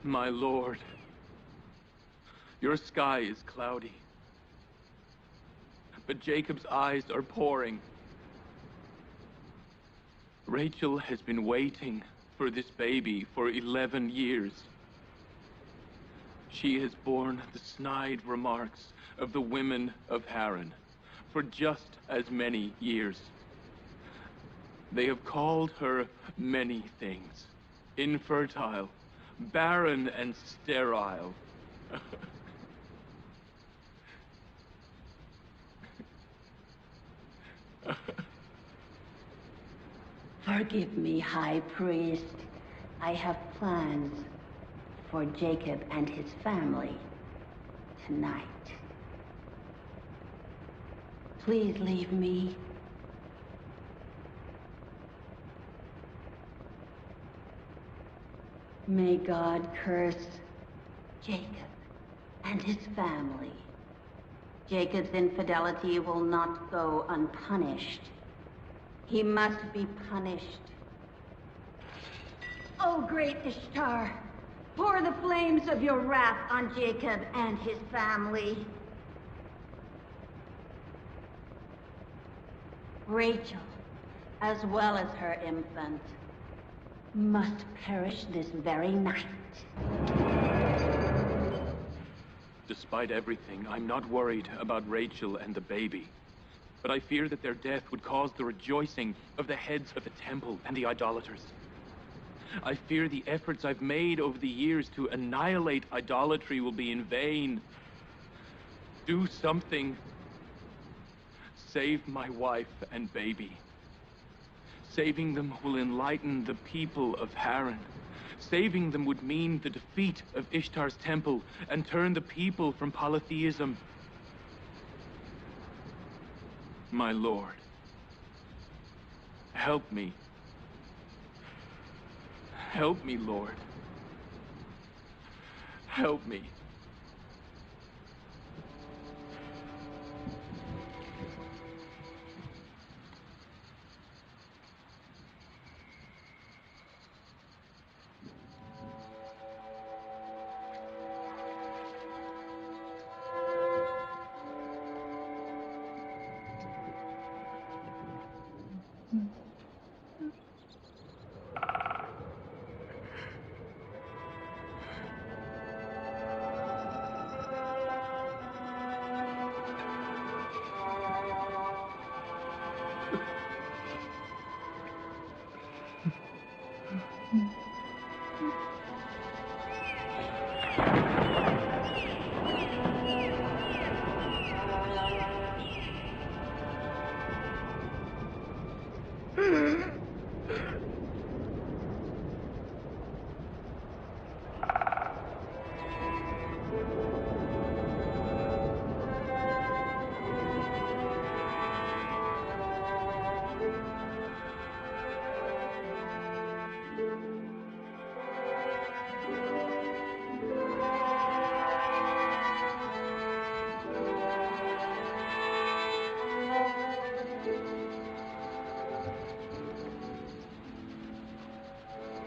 My lord, your sky is cloudy, but Jacob's eyes are pouring. Rachel has been waiting for this baby for 11 years. She has borne the snide remarks of the women of Haran for just as many years. They have called her many things: infertile, barren, and sterile. Forgive me, High Priest. I have plans for Jacob and his family tonight. Please leave me. May God curse Jacob and his family. Jacob's infidelity will not go unpunished. He must be punished. O great Ishtar, pour the flames of your wrath on Jacob and his family. Rachel, as well as her infant, must perish this very night. Despite everything, I'm not worried about Rachel and the baby. But I fear that their death would cause the rejoicing of the heads of the temple and the idolaters. I fear the efforts I've made over the years to annihilate idolatry will be in vain. Do something. Save my wife and baby. Saving them will enlighten the people of Haran. Saving them would mean the defeat of Ishtar's temple and turn the people from polytheism. My lord, help me. Help me, Lord. Help me.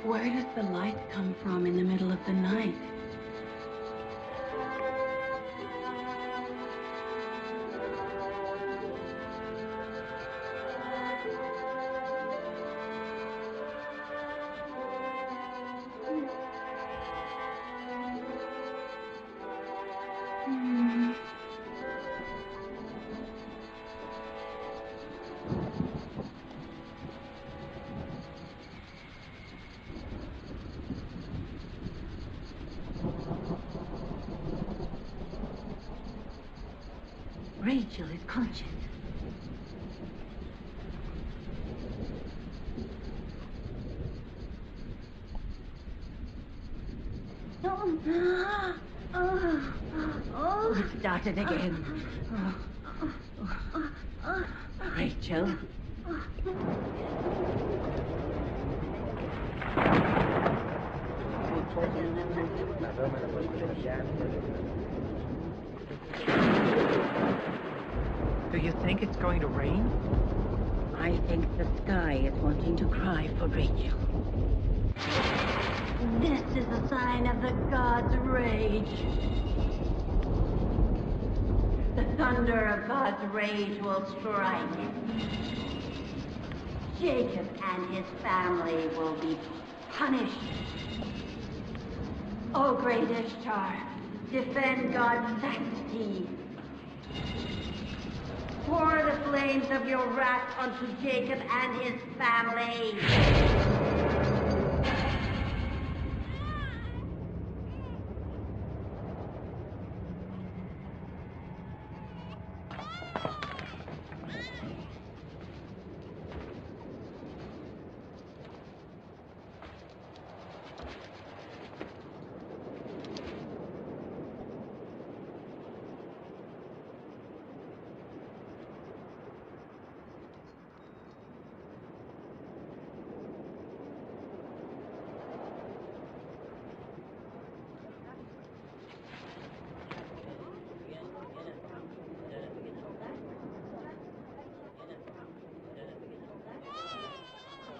Where does the light come from in the middle of the night? Rachel is conscious. Oh, it started again. Rachel. Do you think it's going to rain? I think the sky is wanting to cry for Rachel. This is a sign of the gods' rage. The thunder of God's rage will strike. Jacob and his family will be punished. O great Ishtar, defend God's sanctity. Pour the flames of your wrath onto Jacob and his family.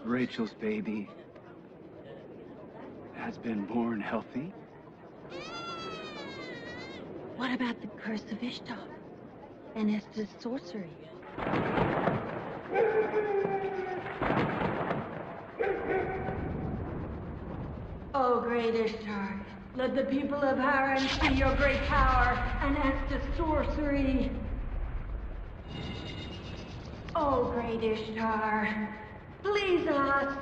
Rachel's baby has been born healthy. What about the curse of Ishtar and Esther's sorcery? O great Ishtar, let the people of Haran see your great power and Esther's sorcery. O great Ishtar, please us.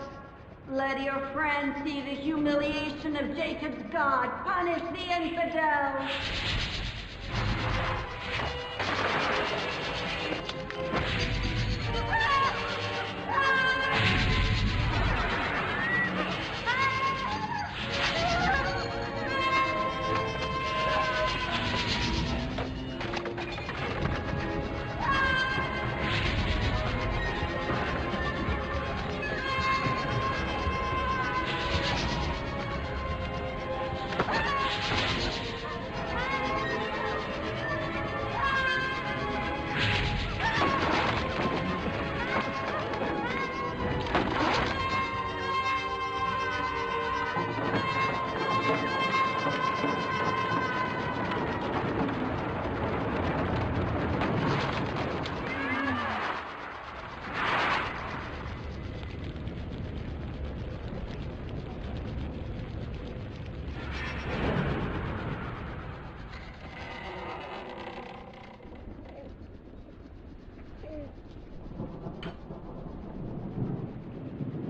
Let your friends see the humiliation of Jacob's God. Punish the infidels.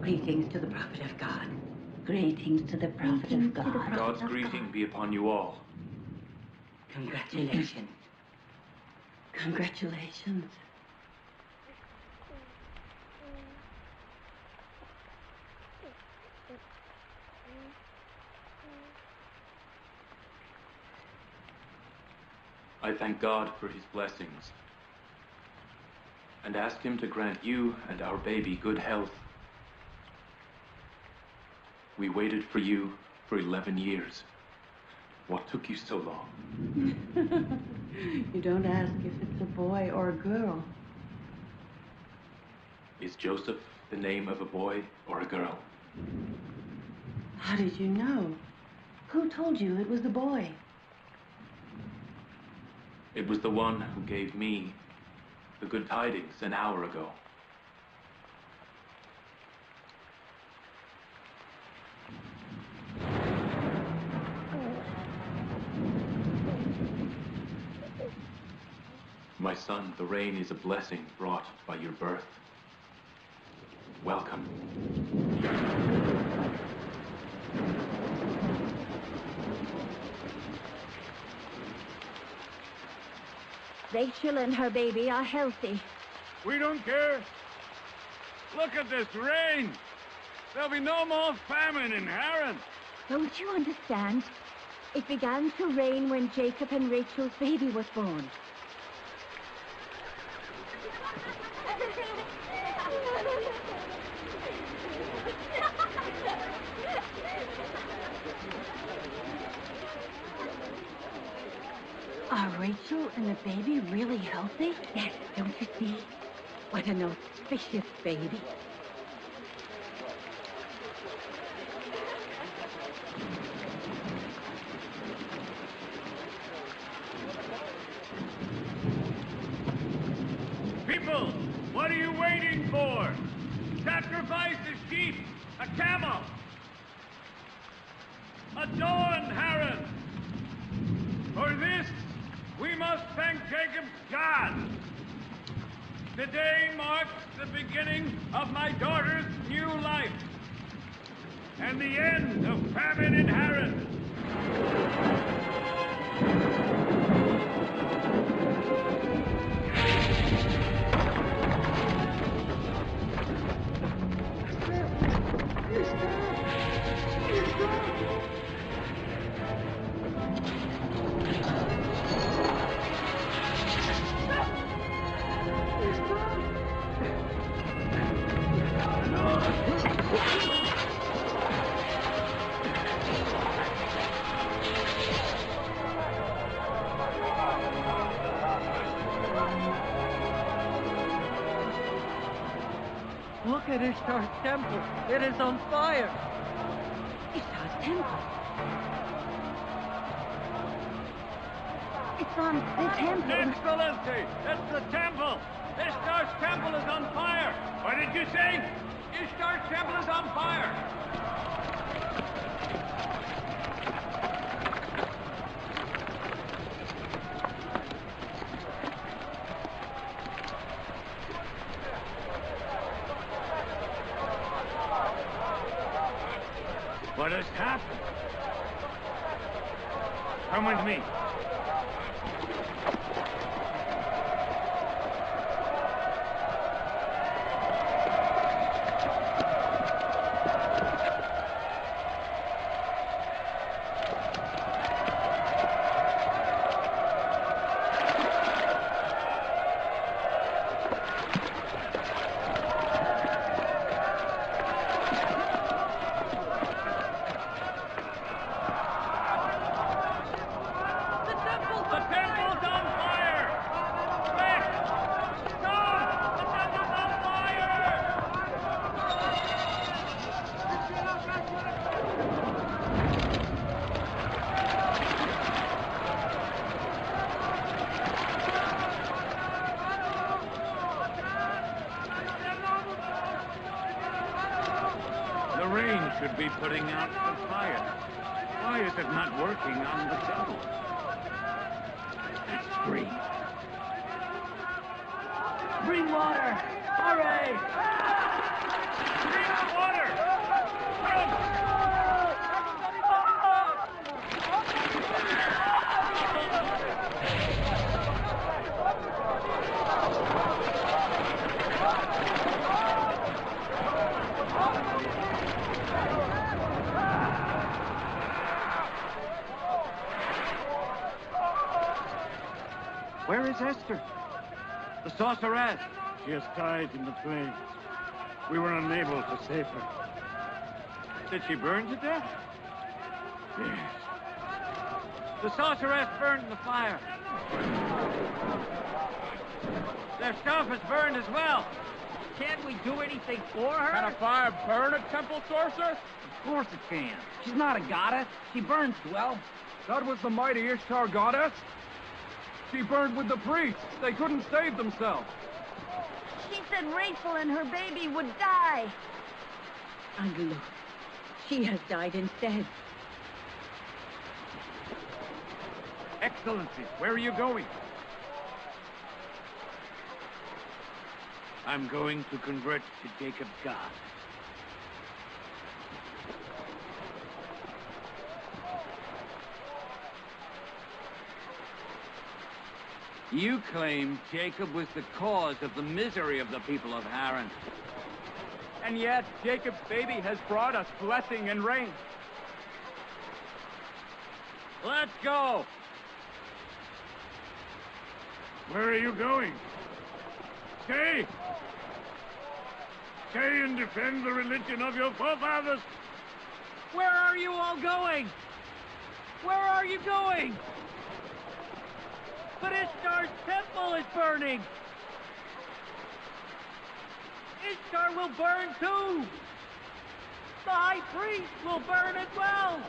Greetings to the prophet of God. Greetings to the prophet of God. God's greeting be upon you all. Congratulations. Congratulations. I thank God for his blessings and ask him to grant you and our baby good health. We waited for you for 11 years. What took you so long? You don't ask if it's a boy or a girl. Is Joseph the name of a boy or a girl? How did you know? Who told you it was a boy? It was the one who gave me the good tidings an hour ago. My son, the rain is a blessing brought by your birth. Welcome. Rachel and her baby are healthy. We don't care. Look at this rain. There'll be no more famine in Haran. Don't you understand? It began to rain when Jacob and Rachel's baby was born. Are Rachel and the baby really healthy? Yes, don't you see? What an auspicious baby. beginning of my daughter's new life. And the end of famine in Haran. Look at Ishtar's temple. It is on fire. Ishtar's temple. It's on the temple. Excellency, it's the temple. Ishtar's temple is on fire. What did you say? Ishtar's temple is on fire. What has happened? Come with me. Should be putting out the fire. Why is it not working on the temple? That's strange. Bring water. Hurry. Bring water! Where is Esther? The sorceress. She has died in the flames. We were unable to save her. Did she burn to death? Yes. The sorceress burned in the fire. Their stuff is burned as well. Can't we do anything for her? Can a fire burn a temple sorceress? Of course it can. She's not a goddess. She burns well. That was the mighty Ishtar goddess. She burned with the priests. They couldn't save themselves. She said Rachel and her baby would die. And look, she has died instead. Excellency, where are you going? I'm going to convert to Jacob's God. You claim Jacob was the cause of the misery of the people of Haran. And yet, Jacob's baby has brought us blessing and rain. Let's go! Where are you going? Stay! Stay and defend the religion of your forefathers! Where are you all going? Where are you going? But Ishtar's temple is burning! Ishtar will burn too! The high priest will burn as well!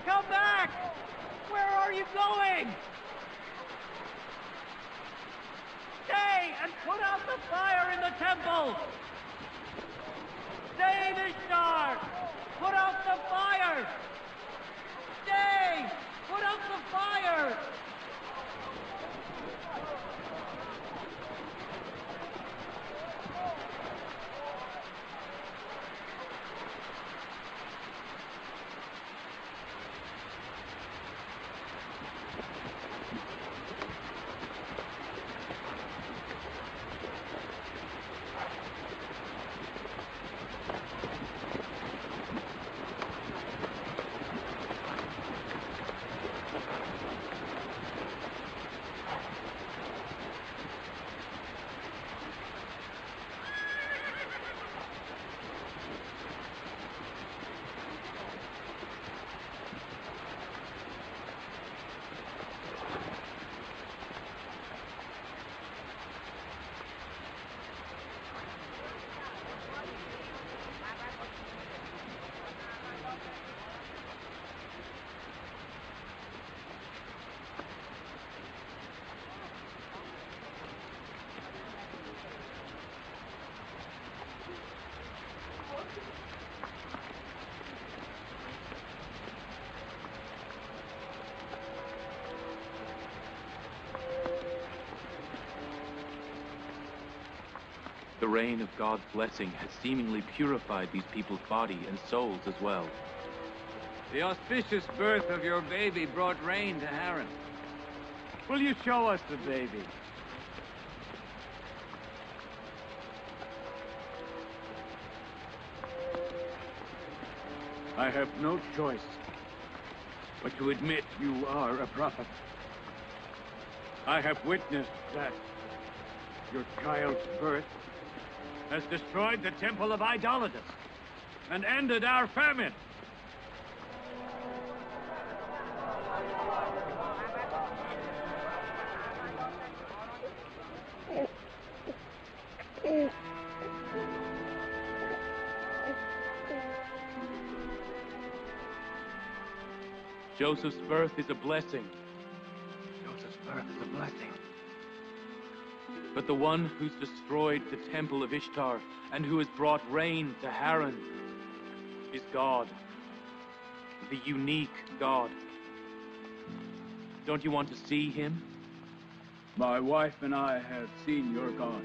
Come back! Where are you going? Stay and put out the fire in the temple! Save Ishtar! Put out the fire! Stay! Put out the fire! the rain of God's blessing has seemingly purified these people's body and souls as well. The auspicious birth of your baby brought rain to Haran. Will you show us the baby? I have no choice but to admit you are a prophet. I have witnessed that your child's birth has destroyed the temple of idolaters and ended our famine. Joseph's birth is a blessing. Joseph's birth is a blessing. But the one who's destroyed the temple of Ishtar and who has brought rain to Haran is God. The unique God. Don't you want to see him? My wife and I have seen your God.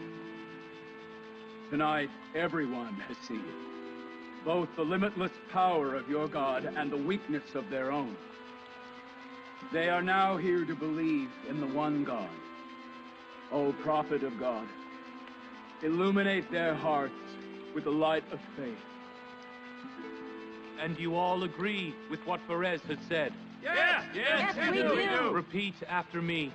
Tonight, everyone has seen it. Both the limitless power of your God and the weakness of their own. They are now here to believe in the one God. O prophet of God, illuminate their hearts with the light of faith. And you all agree with what Perez has said? Yes, we do. Repeat after me.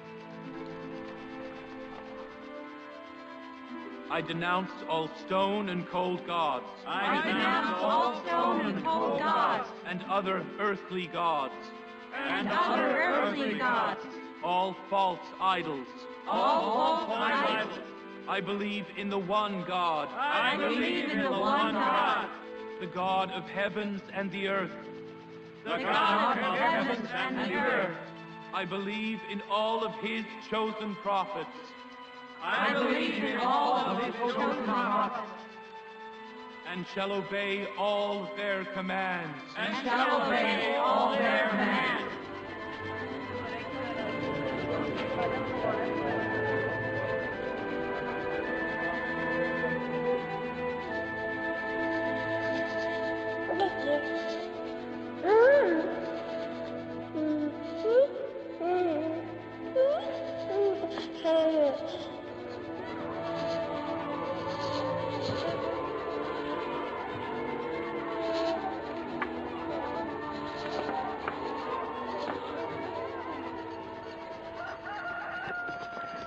I denounce all stone and cold gods. I denounce all stone and cold gods. And other earthly gods. And other earthly gods. All false idols. All false idols. I believe in the one God. I believe in the one God. The God of heavens and the earth. The God of heavens and the earth. I believe in all of his chosen prophets. I believe in all of his chosen prophets. And shall obey all their commands. And shall obey all their commands.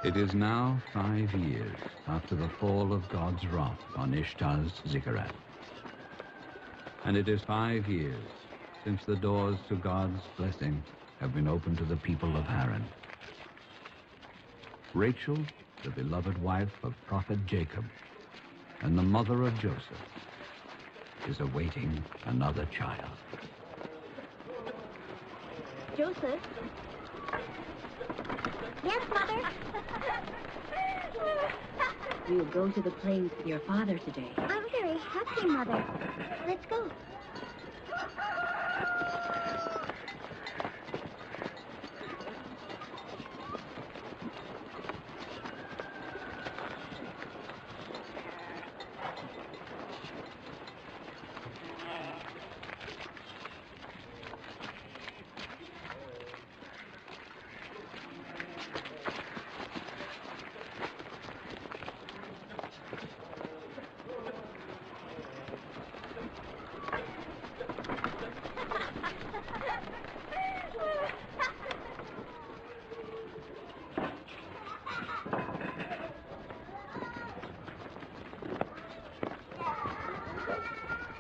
It is now 5 years after the fall of God's wrath on Ishtar's ziggurat. And it is 5 years since the doors to God's blessing have been opened to the people of Haran. Rachel, the beloved wife of prophet Jacob and the mother of Joseph, is awaiting another child. Joseph? Yes, Mother? We will go to the plains with your father today. I'm very happy, Mother. Let's go.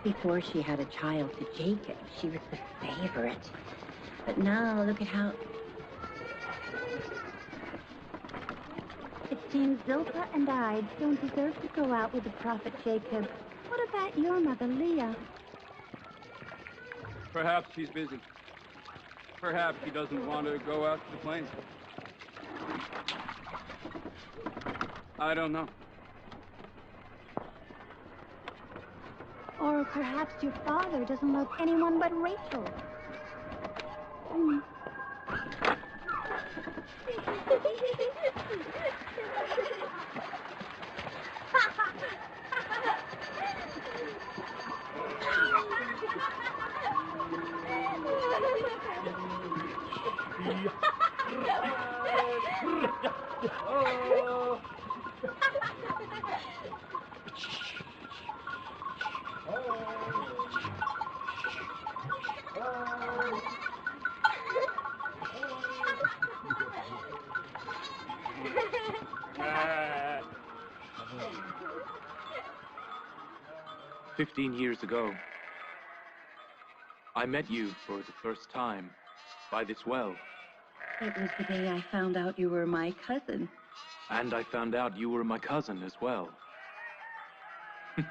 Before she had a child to Jacob, she was the favorite. But now, look at how... It seems Zilpah and I don't deserve to go out with the prophet Jacob. What about your mother, Leah? Perhaps she's busy. Perhaps she doesn't want to go out to the plains. I don't know. Or perhaps your father doesn't love anyone but Rachel. Uh, 15 years ago, I met you for the first time by this well. It was the day I found out you were my cousin. And I found out you were my cousin as well. And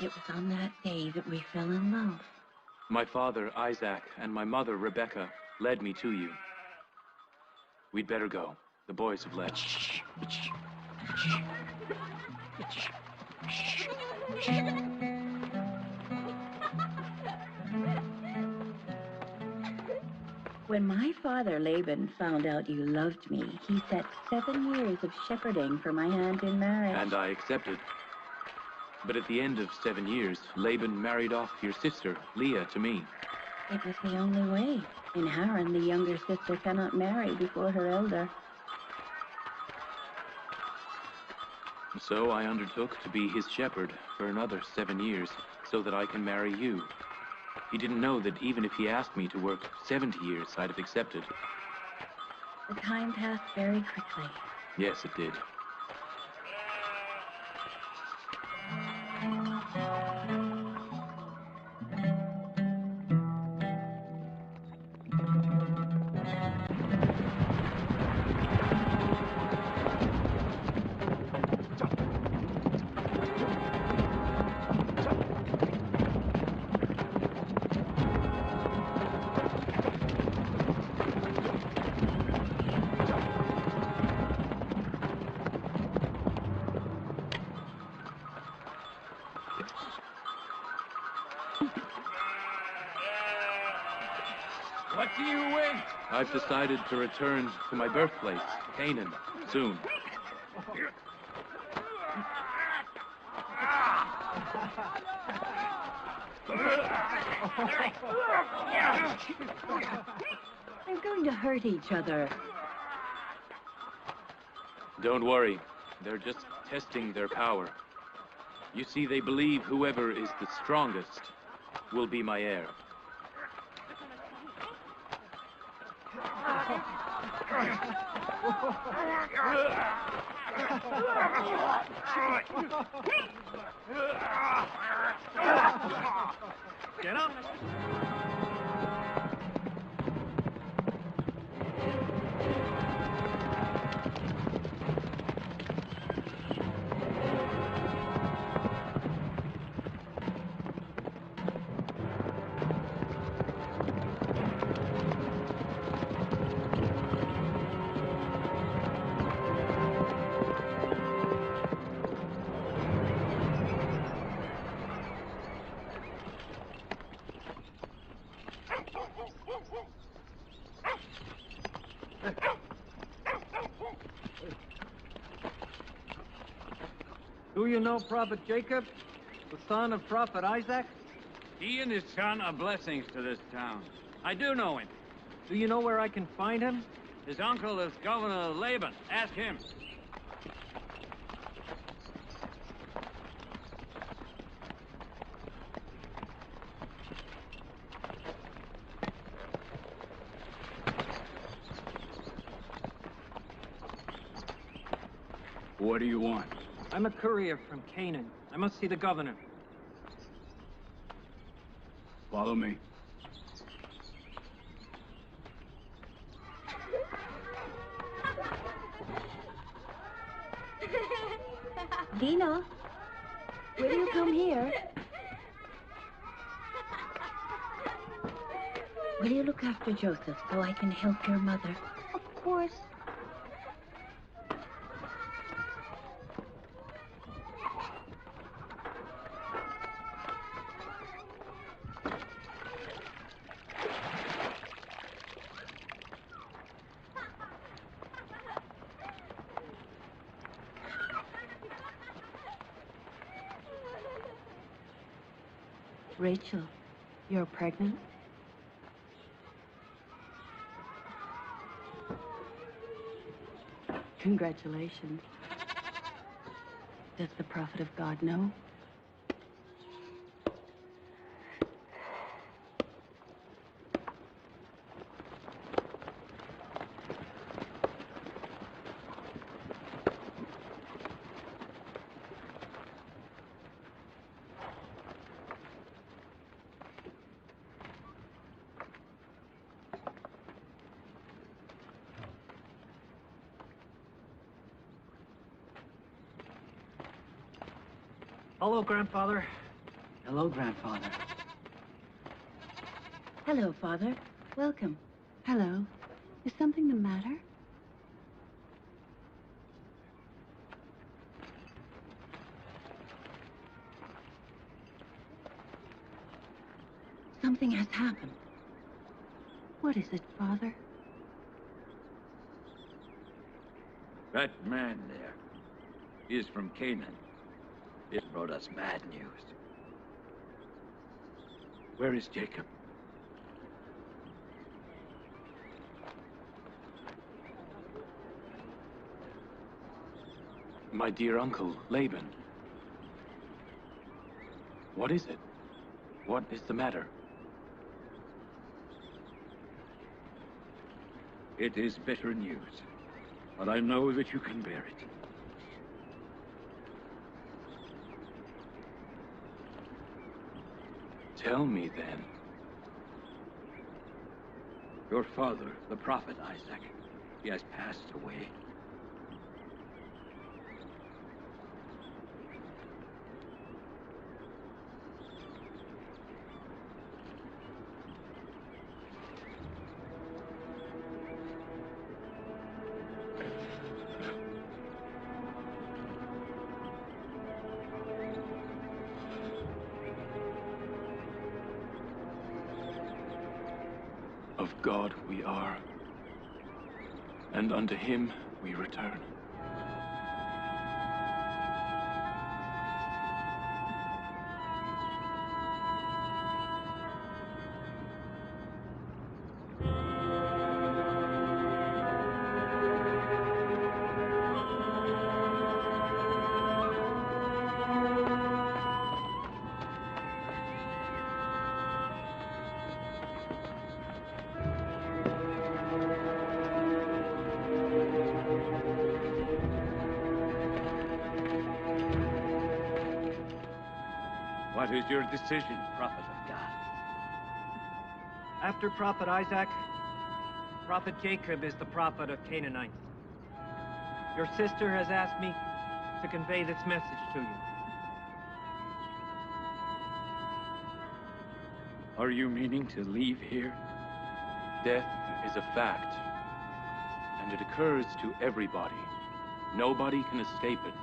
it was on that day that we fell in love. My father, Isaac, and my mother, Rebecca, led me to you. We'd better go. The boys have left. When my father, Laban, found out you loved me, he set 7 years of shepherding for my hand in marriage. And I accepted. But at the end of 7 years, Laban married off your sister, Leah, to me. It was the only way. In Haran, the younger sister cannot marry before her elder. So I undertook to be his shepherd for another 7 years, so that I can marry you. He didn't know that even if he asked me to work 70 years, I'd have accepted. The time passed very quickly. Yes, it did. What do you wait? I've decided to return to my birthplace, Canaan, soon. They're going to hurt each other. Don't worry. They're just testing their power. You see, they believe whoever is the strongest will be my heir. Get up! Do you know Prophet Jacob, the son of Prophet Isaac? He and his son are blessings to this town. I do know him. Do you know where I can find him? His uncle is Governor Laban. Ask him. What do you want? I'm a courier from Canaan. I must see the governor. Follow me. Dina, will you come here? Will you look after Joseph so I can help your mother? Of course. Rachel, you're pregnant? Congratulations. Does the prophet of God know? Hello, Grandfather. Hello, Grandfather. Hello, Father. Welcome. Hello. Is something the matter? Something has happened. What is it, Father? That man there, he is from Canaan. He has brought us bad news. Where is Jacob? My dear uncle, Laban. What is it? What is the matter? It is bitter news, but I know that you can bear it. Tell me, then. Your father, the prophet Isaac, he has passed away. Of God we are, and unto him we return. What is your decision, prophet of God? After Prophet Isaac, Prophet Jacob is the prophet of Canaanites. Your sister has asked me to convey this message to you. Are you meaning to leave here? Death is a fact, and it occurs to everybody. Nobody can escape it.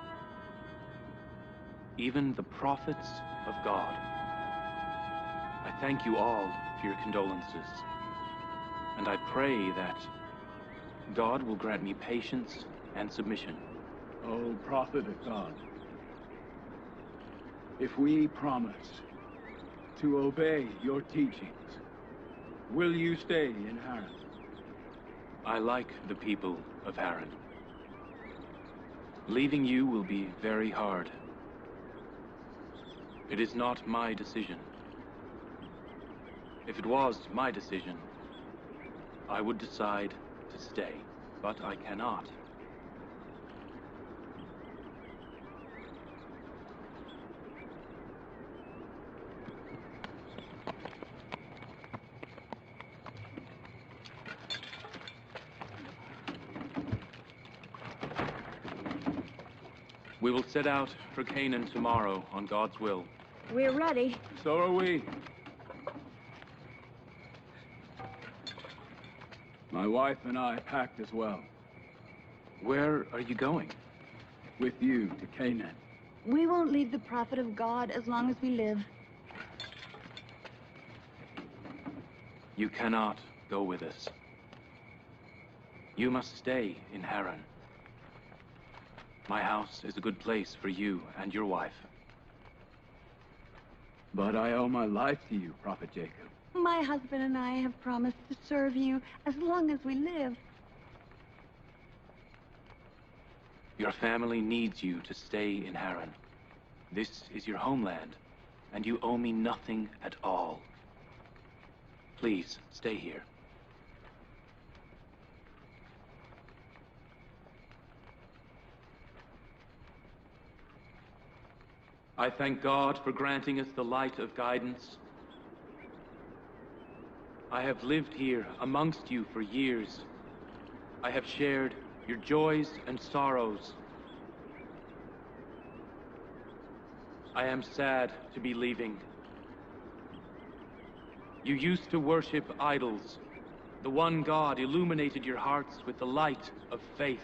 Even the prophets of God. I thank you all for your condolences, and I pray that God will grant me patience and submission. O prophet of God, if we promise to obey your teachings, will you stay in Haran? I like the people of Haran. Leaving you will be very hard. It is not my decision. If it was my decision, I would decide to stay, but I cannot. We will set out for Canaan tomorrow on God's will. We're ready. So are we. My wife and I packed as well. Where are you going? With you to Canaan. We won't leave the prophet of God as long as we live. You cannot go with us. You must stay in Haran. My house is a good place for you and your wife. But I owe my life to you, Prophet Jacob. My husband and I have promised to serve you as long as we live. Your family needs you to stay in Haran. This is your homeland, and you owe me nothing at all. Please, stay here. I thank God for granting us the light of guidance. I have lived here amongst you for years. I have shared your joys and sorrows. I am sad to be leaving. You used to worship idols. The one God illuminated your hearts with the light of faith.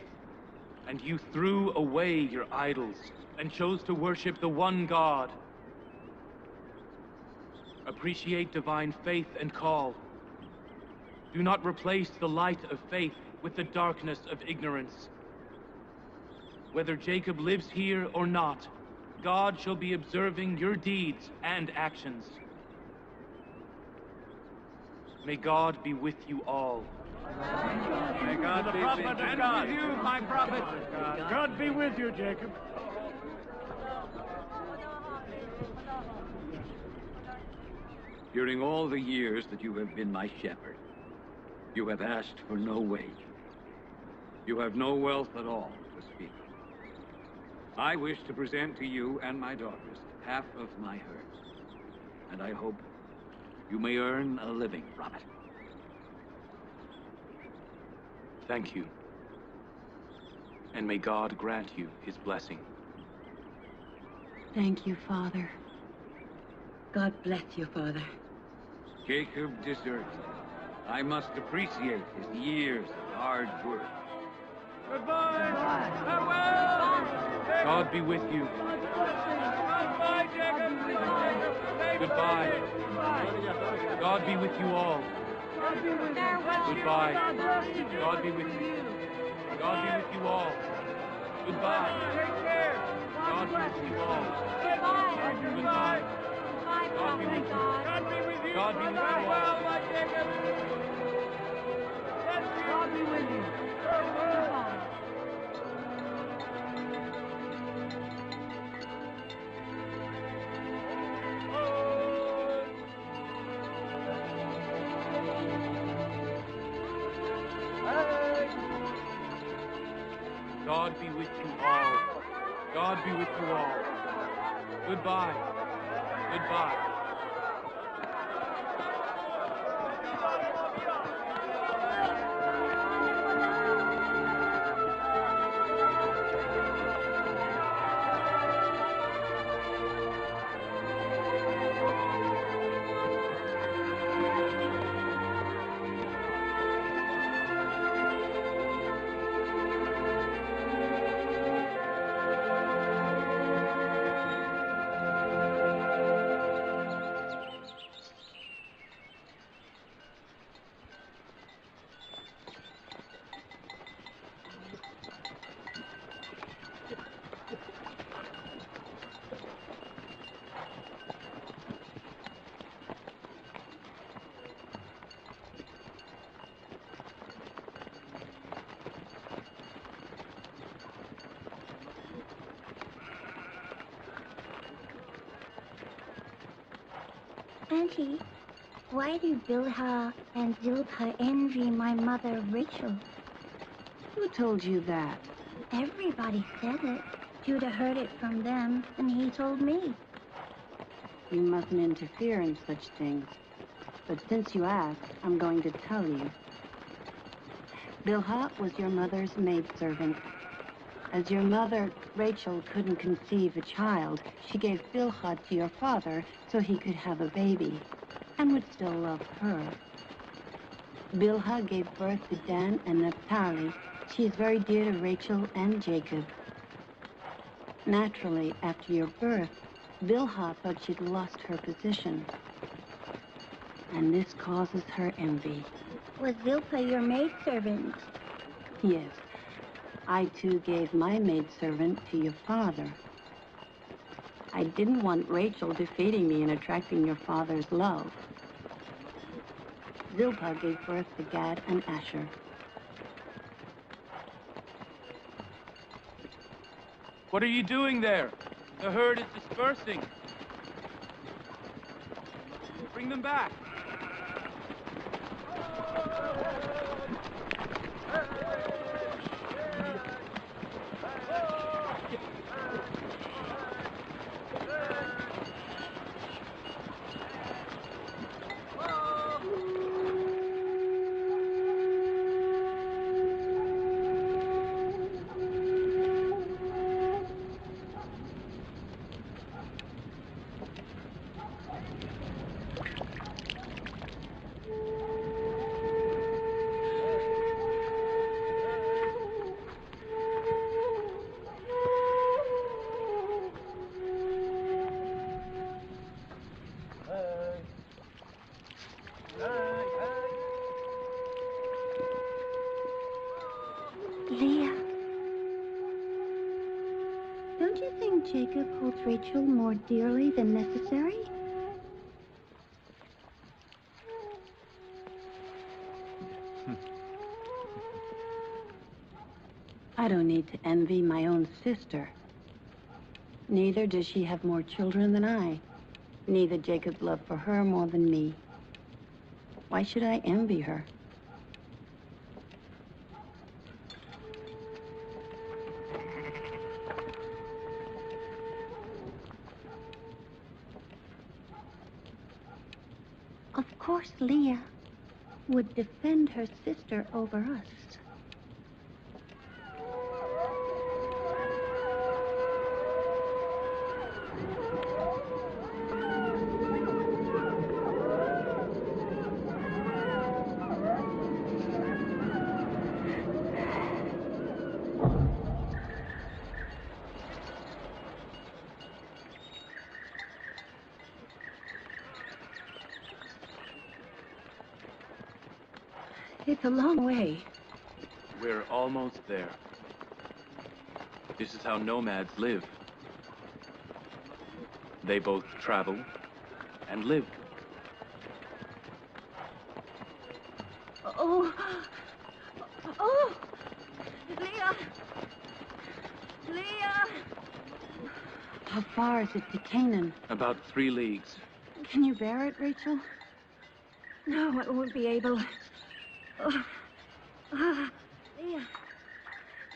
And you threw away your idols and chose to worship the one God. Appreciate divine faith and call. Do not replace the light of faith with the darkness of ignorance. Whether Jacob lives here or not, God shall be observing your deeds and actions. May God be with you all. May God be with you, my prophet. God be with you, Jacob. During all the years that you have been my shepherd, you have asked for no wage. You have no wealth at all to speak of. I wish to present to you and my daughters half of my herds, and I hope you may earn a living from it. Thank you. And may God grant you his blessing. Thank you, Father. God bless you, Father. Jacob deserts me. I must appreciate his years of hard work. Goodbye. Farewell. God be with you. Goodbye, Jacob. Goodbye. God be with you all. Goodbye. God be with you. God be with you all. Goodbye. Take care. God be with you all. Goodbye. Goodbye. Goodbye, God be with you. God be with you. God be with you Farewell, all. my Jacob. God be with you. Goodbye. God be with you all. God be with you all. Goodbye. Goodbye. Auntie, why do Bilhah and Zilpah envy my mother, Rachel? Who told you that? Everybody said it. Judah heard it from them, and he told me. You mustn't interfere in such things. But since you asked, I'm going to tell you. Bilhah was your mother's maidservant. As your mother, Rachel, couldn't conceive a child, she gave Bilhah to your father so he could have a baby, and would still love her. Bilhah gave birth to Dan and Naphtali. She is very dear to Rachel and Jacob. Naturally, after your birth, Bilhah thought she'd lost her position. And this causes her envy. Was Zilpah your maidservant? Yes. I, too, gave my maidservant to your father. I didn't want Rachel defeating me and attracting your father's love. Zilpah gave birth to Gad and Asher. What are you doing there? The herd is dispersing. Bring them back. Leah. Don't you think Jacob holds Rachel more dearly than necessary? I don't need to envy my own sister. Neither does she have more children than I. Neither Jacob's love for her more than me. Why should I envy her? Of course, Leah would defend her sister over us. It's a long way. We're almost there. This is how nomads live. They both travel and live. Oh! Oh! Leah! Leah! How far is it to Canaan? About 3 leagues. Can you bear it, Rachel? No, I won't be able. Leah.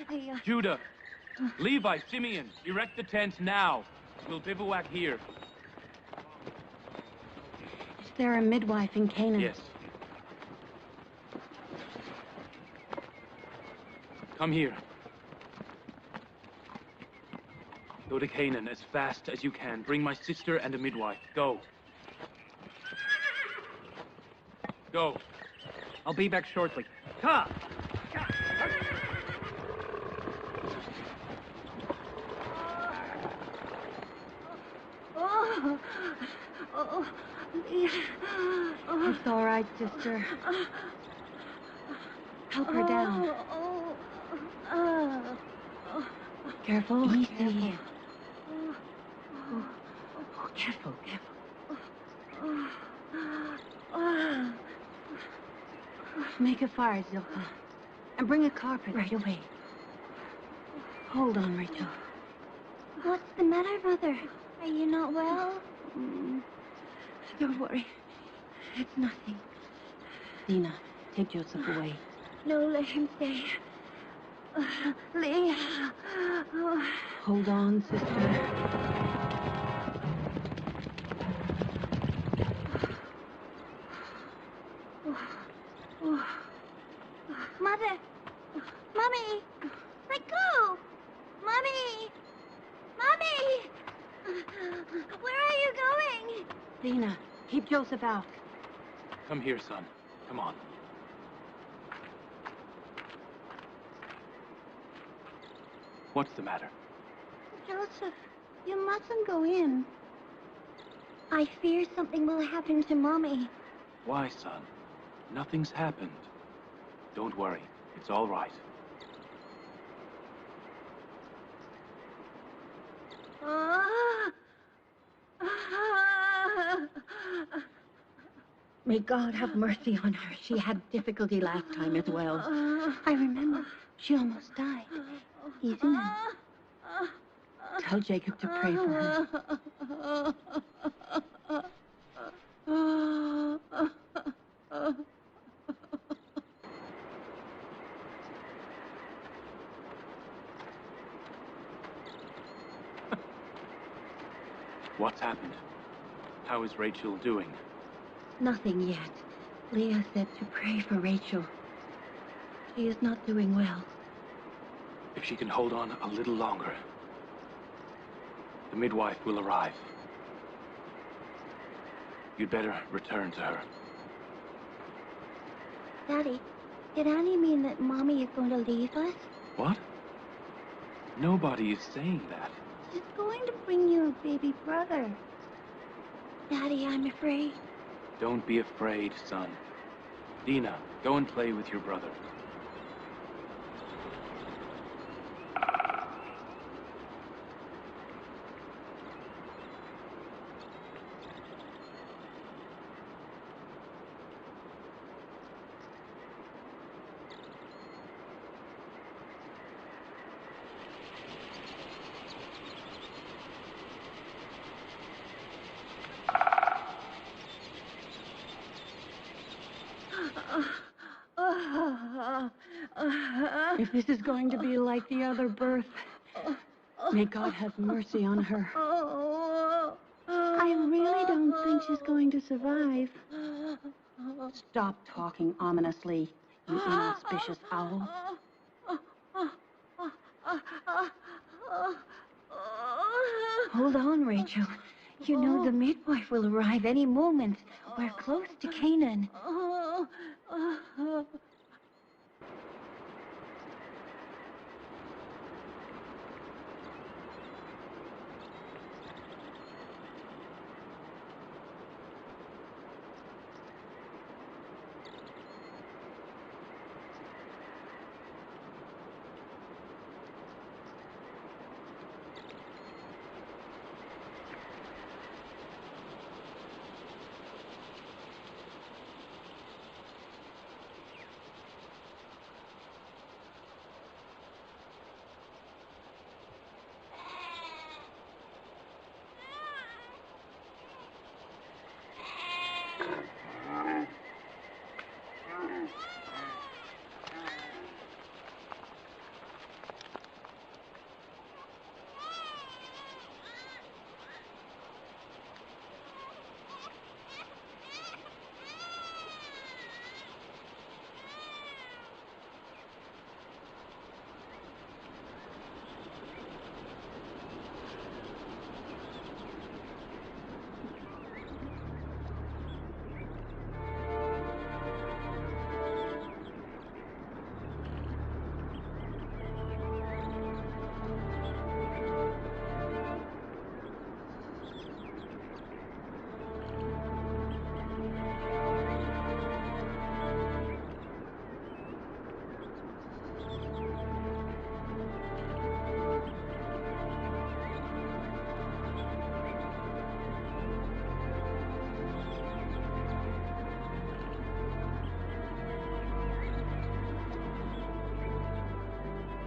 Leah. Judah, Levi, Simeon, erect the tent now. We'll bivouac here. Is there a midwife in Canaan? Yes. Come here. Go to Canaan as fast as you can. Bring my sister and a midwife. Go. Go. I'll be back shortly. Come! Oh! Oh! Leah! Oh. It's all right, sister. Help her down. Careful. Easy. Careful. Oh, careful, careful. Make a fire, Zilpah. And bring a carpet right away. Hold on, Rachel. What's the matter, Mother? Are you not well? Don't worry. It's nothing. Dina, take Joseph away. No, let him stay. Leah. Hold on, sister. Mother! Mommy! Let go! Mommy! Mommy! Where are you going? Dina, keep Joseph out. Come here, son. Come on. What's the matter? Joseph, you mustn't go in. I fear something will happen to Mommy. Why, son? Nothing's happened. Don't worry. It's all right. May God have mercy on her. She had difficulty last time as well. I remember. She almost died. Easy now. Tell Jacob to pray for her. What's happened? How is Rachel doing? Nothing yet. Leah said to pray for Rachel. She is not doing well. If she can hold on a little longer, the midwife will arrive. You'd better return to her. Daddy, did Annie mean that Mommy is going to leave us? What? Nobody is saying that. She's going to bring you a baby brother. Daddy, I'm afraid. Don't be afraid, son. Dina, go and play with your brother. If this is going to be like the other birth, may God have mercy on her. I really don't think she's going to survive. Stop talking ominously, you inauspicious owl. Hold on, Rachel. You know the midwife will arrive any moment. We're close to Canaan.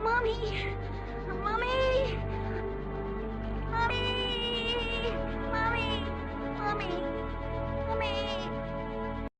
Mommy! Mommy!